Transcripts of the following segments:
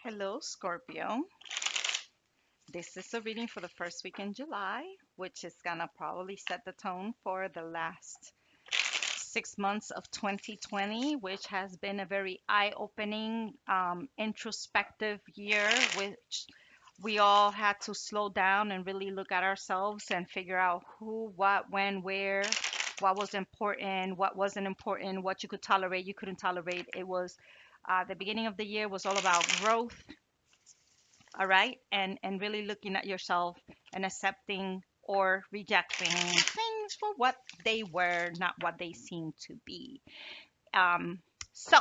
Hello, Scorpio. This is a reading for the first week in July, which is gonna probably set the tone for the last 6 months of 2020, which has been a very eye-opening, introspective year, which we all had to slow down and really look at ourselves and figure out who, what, when, where, what was important, what wasn't important, what you could tolerate, you couldn't tolerate. It was the beginning of the year was all about growth, all right, and really looking at yourself and accepting or rejecting things for what they were, not what they seem to be. So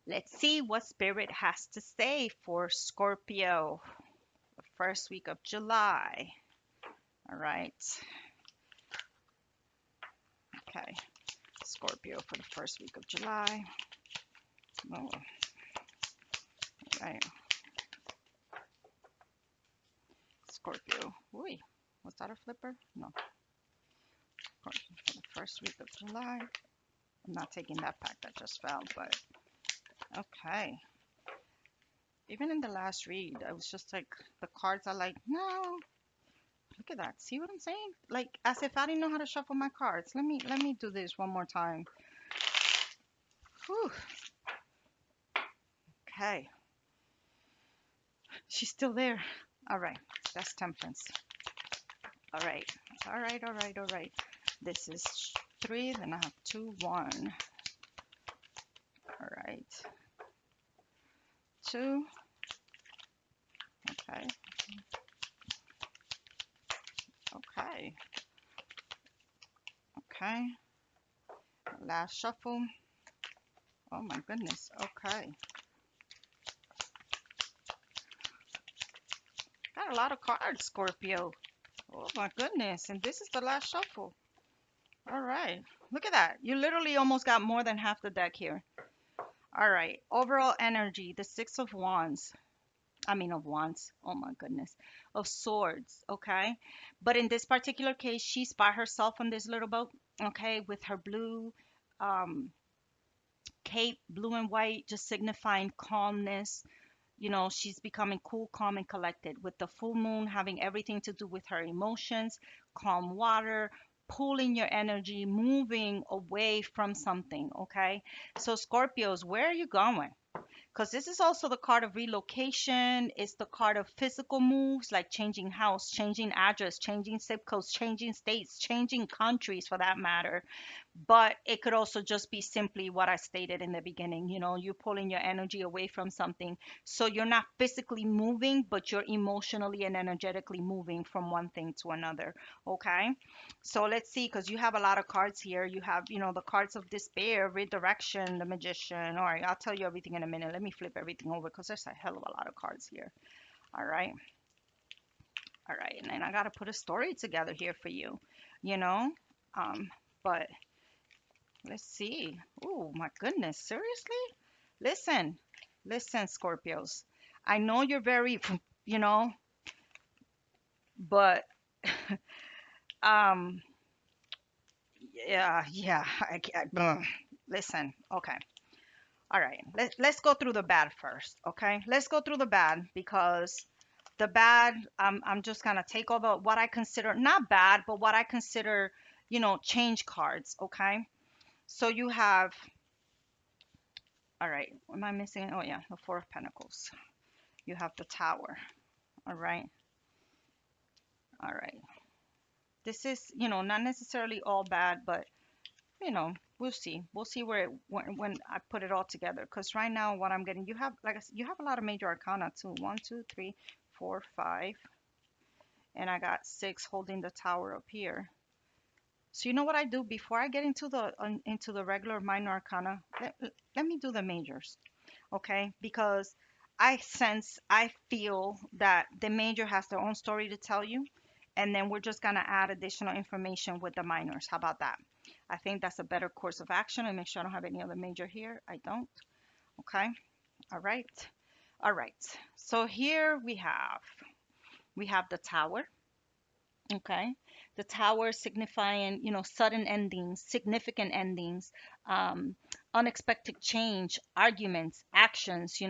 let's see what spirit has to say for Scorpio, the first week of July. All right. Okay, Scorpio for the first week of July. Oh, all right. Scorpio. Wait, was that a flipper? No. Scorpio for the first week of July. I'm not taking that pack that just fell, but okay. Even in the last read, I was just like, the cards are like, no, look at that. See what I'm saying? Like, as if I didn't know how to shuffle my cards. Let me do this one more time. Whew. Okay. She's still there. All right. That's temperance. All right. All right. All right. All right. This is three. Then I have two, one. All right. Two. Okay. Okay. Okay. Last shuffle. Oh my goodness. Okay. Got a lot of cards, Scorpio. Oh my goodness. And this is the last shuffle. All right. Look at that. You literally almost got more than half the deck here. All right. Overall energy, the Six of Wands. I mean, of Wands. Oh my goodness. Of Swords. Okay. But in this particular case, she's by herself on this little boat. Okay. With her blue um, cape, blue and white, just signifying calmness. She's becoming cool, calm, and collected with the full moon having everything to do with her emotions, calm water, pulling your energy, moving away from something. Okay. So, Scorpios, where are you going? Because this is also the card of relocation. It's the card of physical moves like changing house, changing address, changing zip codes, changing states, changing countries for that matter. But it could also just be simply what I stated in the beginning. You're pulling your energy away from something. So you're not physically moving, but you're emotionally and energetically moving from one thing to another. Okay. So let's see, because you have a lot of cards here. You have, the cards of despair, redirection, the magician. All right. I'll tell you everything in a minute. Let me flip everything over because there's a hell of a lot of cards here. All right. All right. And then I got to put a story together here for you, you know. But let's see. Oh my goodness, seriously? Listen, listen, Scorpios. I know you're very, you know, but um, yeah. Listen, okay. All right. Let's go through the bad first, okay? Let's go through the bad because the bad, I'm just gonna take all the what I consider not bad, but what I consider, change cards, okay? So you have, all right. Am I missing? Oh yeah, the Four of Pentacles. You have the Tower. All right. All right. This is, not necessarily all bad, but, we'll see. We'll see where when I put it all together. Because right now, what I'm getting, you have, like I said, you have a lot of major arcana too. One, two, three, four, five. And I got six holding the Tower up here. So you know what I do before I get into the regular minor arcana? Let me do the majors, okay? Because I feel that the major has their own story to tell you, and then we're just gonna add additional information with the minors. How about that? I think that's a better course of action. And make sure I don't have any other major here. I don't. Okay. All right. All right. So here we have the Tower. Okay. The Tower signifying, sudden endings, significant endings, um, unexpected change, arguments, actions,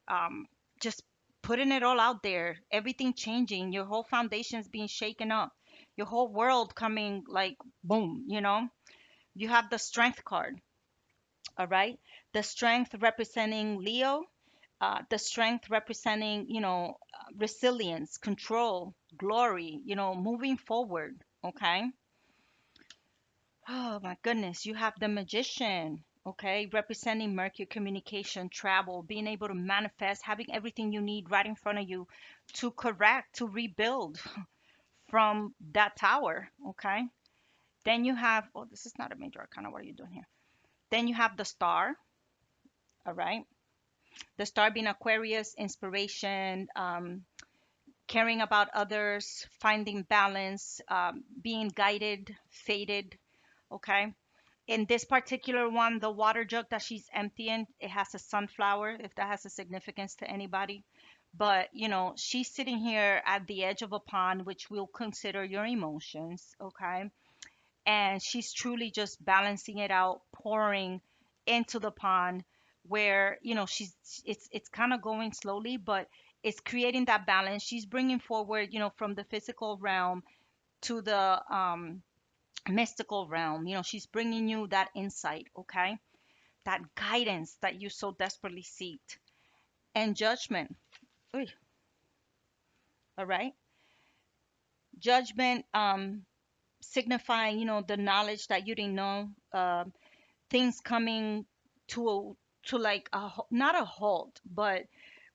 um, just putting it all out there, everything changing, your whole foundation's being shaken up, your whole world coming like boom, you know. You have the strength card, all right? The strength representing Leo, the strength representing, resilience, control, glory, moving forward, okay? Oh my goodness, you have the magician, okay, representing Mercury, communication, travel, being able to manifest, having everything you need right in front of you to correct, to rebuild from that tower, okay? Then you have, oh, this is not a major arcana. What are you doing here? Then you have the star, all right? The star being Aquarius, inspiration, caring about others, finding balance, being guided, fated, okay? In this particular one, the water jug that she's emptying, it has a sunflower, if that has a significance to anybody. But, she's sitting here at the edge of a pond, which we'll consider your emotions, okay? And she's truly just balancing it out, pouring into the pond where, she's it's kind of going slowly, but it's creating that balance. She's bringing forward, from the physical realm to the mystical realm. She's bringing you that insight, okay? That guidance that you so desperately seek. And judgment. Uy, all right? Judgment signifying, the knowledge that you didn't know, things coming to like not a halt, but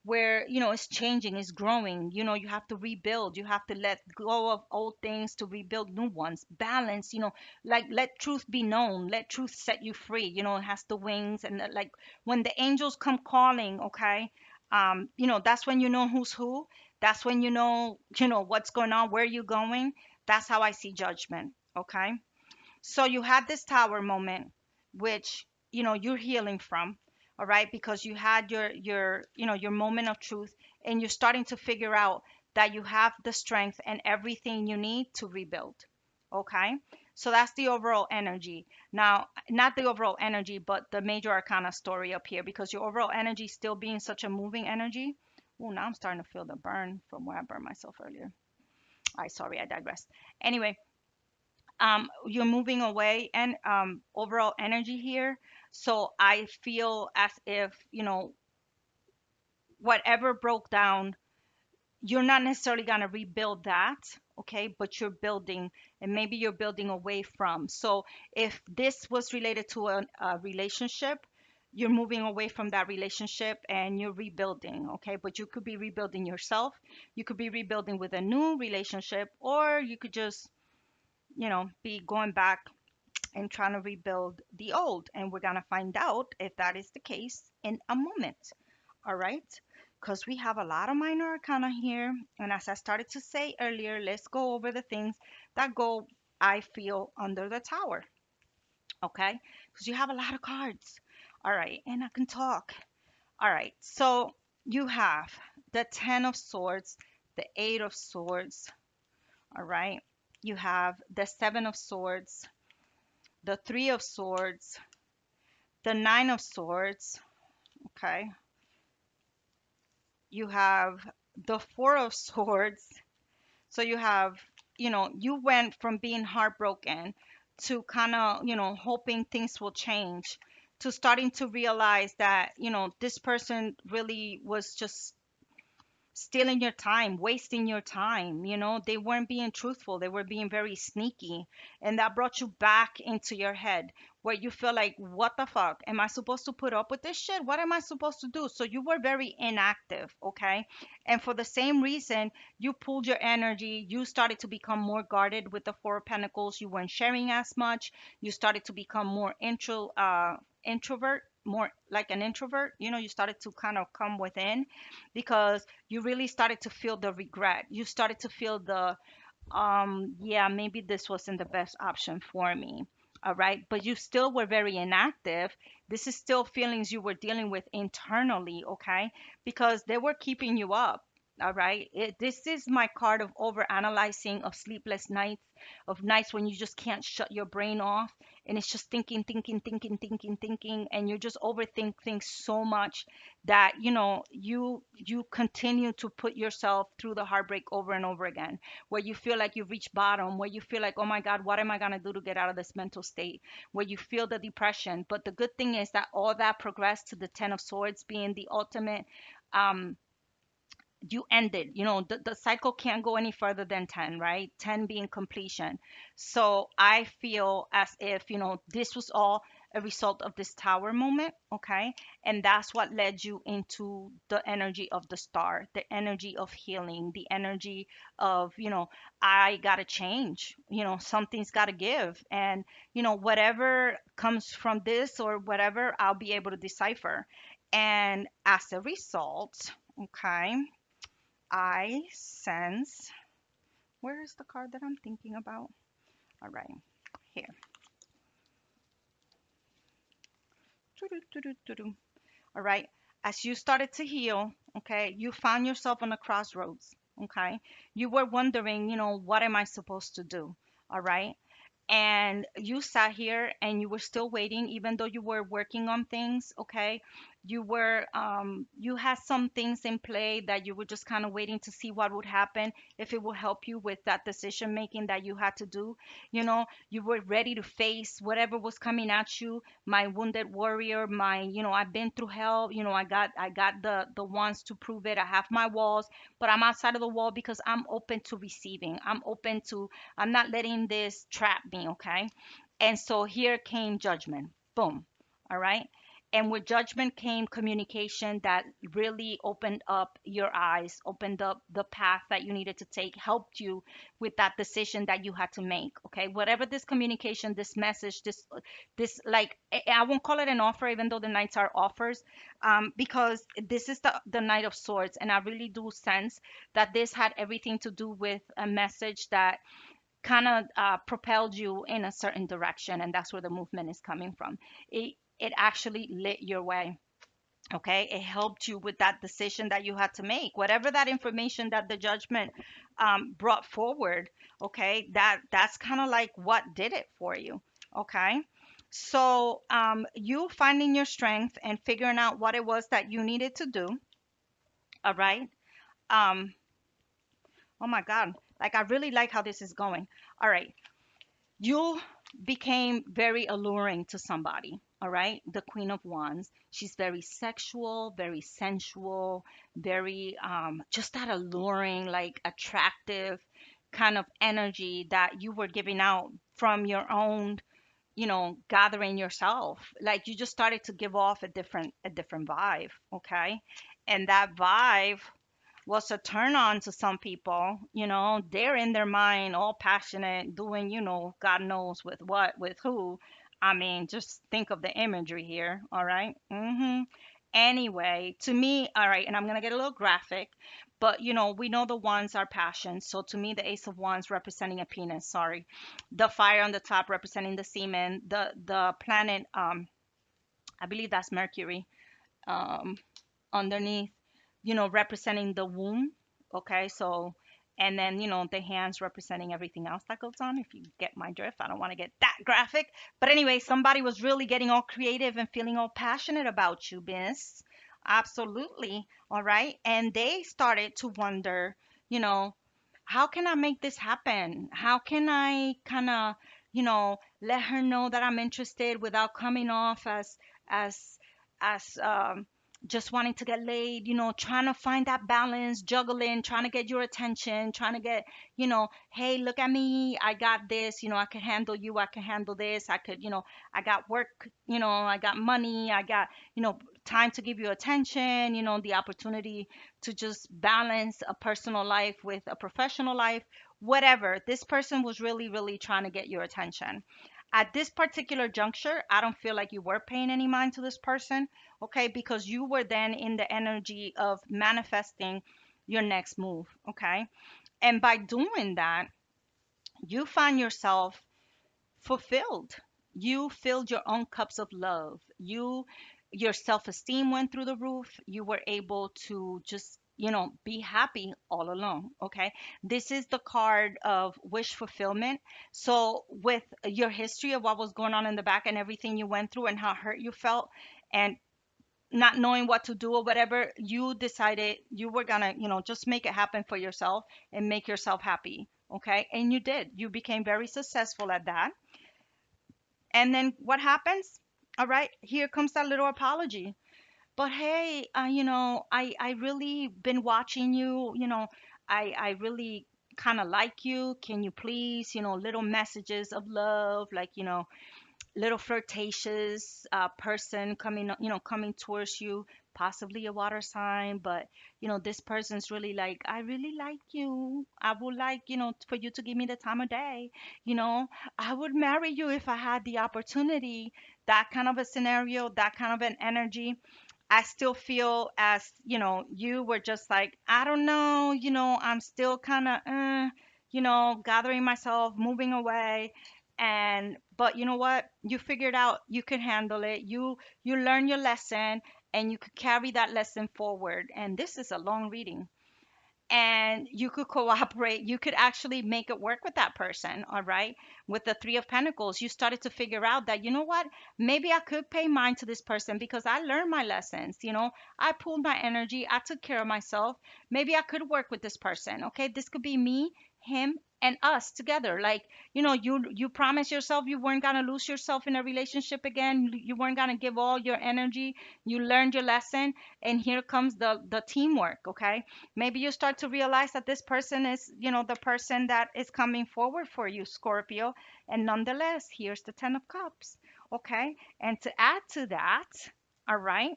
where it's changing, it's growing. You have to rebuild, you have to let go of old things to rebuild new ones. Balance, like let truth be known, let truth set you free. It has the wings, and like when the angels come calling, okay, that's when you know who's who. That's when you know what's going on, where you going. That's how I see judgment, okay? So you had this tower moment, which you're healing from, all right, because you had your moment of truth, and you're starting to figure out that you have the strength and everything you need to rebuild. Okay, so that's the overall energy. Now, not the overall energy, but the major arcana story up here, because your overall energy still being such a moving energy. Oh, now I'm starting to feel the burn from where I burned myself earlier. I sorry, I digress. Anyway, you're moving away and overall energy here. So I feel as if whatever broke down, you're not necessarily going to rebuild that, okay, but you're building, and maybe you're building away from. So if this was related to a relationship, you're moving away from that relationship and you're rebuilding, okay? But you could be rebuilding yourself, you could be rebuilding with a new relationship, or you could just be going back and trying to rebuild the old. And we're going to find out if that is the case in a moment. All right. Because we have a lot of minor arcana here. And as I started to say earlier, let's go over the things that go, I feel, under the tower. Okay. Because you have a lot of cards. All right. And I can talk. All right. So you have the 10 of swords, the 8 of swords. All right. You have the 7 of swords, the 3 of swords, the 9 of swords, okay? You have the 4 of swords. So you have, you went from being heartbroken to kind of, hoping things will change, to starting to realize that, this person really was just stealing your time, wasting your time. They weren't being truthful, they were being very sneaky. And that brought you back into your head where you feel like, what the fuck? Am I supposed to put up with this shit? What am I supposed to do? So you were very inactive, okay? And for the same reason, you pulled your energy, you started to become more guarded with the Four of Pentacles. You weren't sharing as much, you started to become more introvert, more like an introvert. You started to kind of come within because you really started to feel the regret. You started to feel the, yeah, maybe this wasn't the best option for me. All right. But you still were very inactive. This is still feelings you were dealing with internally. Okay. Because they were keeping you up. All right. This is my card of over analyzing, of sleepless nights, of nights when you just can't shut your brain off and it's just thinking, thinking, thinking, thinking, thinking, and you just overthink things so much that you continue to put yourself through the heartbreak over and over again, where you feel like you've reached bottom, where you feel like, oh my God, what am I gonna do to get out of this mental state? Where you feel the depression. But the good thing is that all that progressed to the Ten of Swords being the ultimate um you ended, the cycle can't go any further than 10, right? 10 being completion. So I feel as if, this was all a result of this tower moment, okay? And that's what led you into the energy of the star, the energy of healing, the energy of, I gotta change, something's gotta give. And, whatever comes from this or whatever, I'll be able to decipher. And as a result, okay, I sense. Where is the card that I'm thinking about? All right, here. Doo-doo-doo-doo-doo-doo. All right. As you started to heal, okay, you found yourself on a crossroads. Okay. You were wondering, what am I supposed to do? All right. And you sat here and you were still waiting, even though you were working on things. Okay. You had some things in play that you were just kind of waiting to see what would happen, if it would help you with that decision making that you had to do. You were ready to face whatever was coming at you. My wounded warrior, I've been through hell. I got the ones to prove it. I have my walls, but I'm outside of the wall because I'm open to receiving. I'm not letting this trap me, okay? And so here came judgment. Boom. All right. And with judgment came communication that really opened up your eyes, opened up the path that you needed to take, helped you with that decision that you had to make. Okay. Whatever this communication, this message, this like, I won't call it an offer, even though the nights are offers, because this is the Knight of Swords. And I really do sense that this had everything to do with a message that kind of propelled you in a certain direction, and that's where the movement is coming from. It actually lit your way. Okay, it helped you with that decision that you had to make, whatever that information that the judgment brought forward. Okay, that's kind of like what did it for you. Okay, so you finding your strength and figuring out what it was that you needed to do. All right. um oh my God, like, I really like how this is going. All right, you became very alluring to somebody. All right, the Queen of Wands, she's very sexual, very sensual, very just that alluring, like attractive kind of energy that you were giving out from your own, gathering yourself. Like, you just started to give off a different vibe. Okay, and that vibe was a turn on to some people. They're in their mind, all passionate, doing, God knows with what, with who. I mean, just think of the imagery here. All right. Anyway, to me, all right, and I'm gonna get a little graphic, but we know the wands are passion. So to me, the Ace of Wands representing a penis. Sorry, the fire on the top representing the semen. The planet, I believe that's Mercury. Um, Underneath, representing the womb. Okay, so, and then, the hands representing everything else that goes on, if you get my drift. I don't want to get that graphic. But anyway, somebody was really getting all creative and feeling all passionate about you, miss. Absolutely. All right. And they started to wonder, you know, how can I make this happen? How can I kind of, let her know that I'm interested without coming off as as just wanting to get laid, trying to find that balance, juggling, trying to get your attention, trying to get, hey, look at me, I got this, I can handle you, I can handle this, I could, I got work, I got money, I got, time to give you attention, the opportunity to just balance a personal life with a professional life, whatever. This person was really, really trying to get your attention. At this particular juncture, I don't feel like you were paying any mind to this person, okay, because you were then in the energy of manifesting your next move, okay? And by doing that, you find yourself fulfilled. You filled your own cups of love. Your self-esteem went through the roof. You were able to just be happy all along. Okay. This is the card of wish fulfillment. So with your history of what was going on in the back and everything you went through and how hurt you felt and not knowing what to do or whatever, you decided you were gonna, just make it happen for yourself and make yourself happy. Okay. And you did. You became very successful at that. And then what happens? All right, here comes that little apology. But hey, I really been watching you. I really kind of like you. Can you please, little messages of love, like, little flirtatious person coming towards you, possibly a water sign, but this person's really like, I really like you. I would like, for you to give me the time of day. You know, I would marry you if I had the opportunity. That kind of a scenario, that kind of an energy. I still feel as, you were just like, I don't know, I'm still kind of, gathering myself, moving away. And, but you know what? You figured out you could handle it. You learn your lesson and you could carry that lesson forward. And this is a long reading, and you could cooperate. You could actually make it work with that person. All right, with the Three of Pentacles, you started to figure out that, you know what, maybe I could pay mind to this person because I learned my lessons. I pulled my energy, I took care of myself. Maybe I could work with this person. Okay, this could be me, him, and us together. Like, you promised yourself you weren't gonna lose yourself in a relationship again. You weren't gonna give all your energy. You learned your lesson, and here comes the teamwork. Okay, maybe you start to realize that this person is, the person that is coming forward for you, Scorpio. And nonetheless, here's the 10 of Cups. Okay. And to add to that, all right,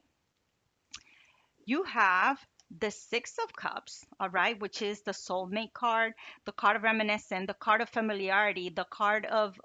you have the Six of Cups, all right, which is the soulmate card, the card of reminiscence, the card of familiarity, the card of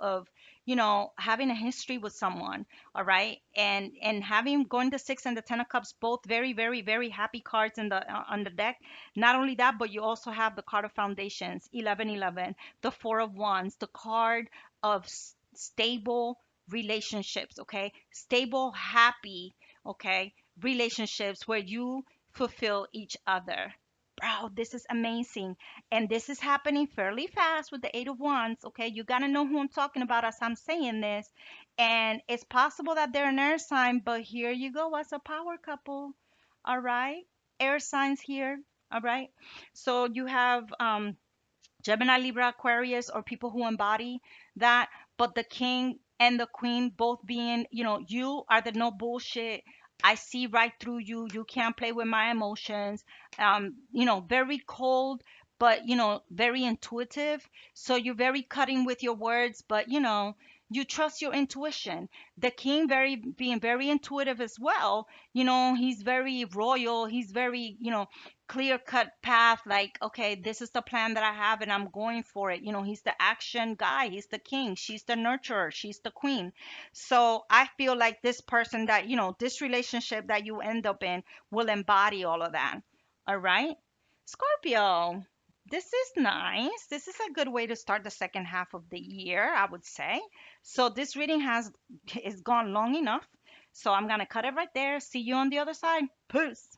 having a history with someone, all right, and having going the Six and the Ten of Cups, both very, very, very happy cards in the on the deck. Not only that, but you also have the card of foundations, 1111, the Four of Wands, the card of stable relationships, okay, stable, happy, okay, relationships where you fulfill each other. Bro, this is amazing. And this is happening fairly fast with the Eight of Wands. Okay, you got to know who I'm talking about as I'm saying this. And it's possible that they're an air sign, but here you go as a power couple. All right, air signs here. All right, so you have Gemini, Libra, Aquarius, or people who embody that. But the king and the queen both being, you are the no bullshit. I see right through you. You can't play with my emotions. Very cold, but, very intuitive. So you're very cutting with your words, but, you trust your intuition. The king being very intuitive as well. He's very royal. He's very, clear cut path, like, okay, this is the plan that I have and I'm going for it. He's the action guy, he's the king, she's the nurturer, she's the queen. So I feel like this person that, this relationship that you end up in will embody all of that. All right, Scorpio, this is nice. This is a good way to start the second half of the year, I would say. So this reading has is gone long enough, so I'm gonna cut it right there. See you on the other side. Peace.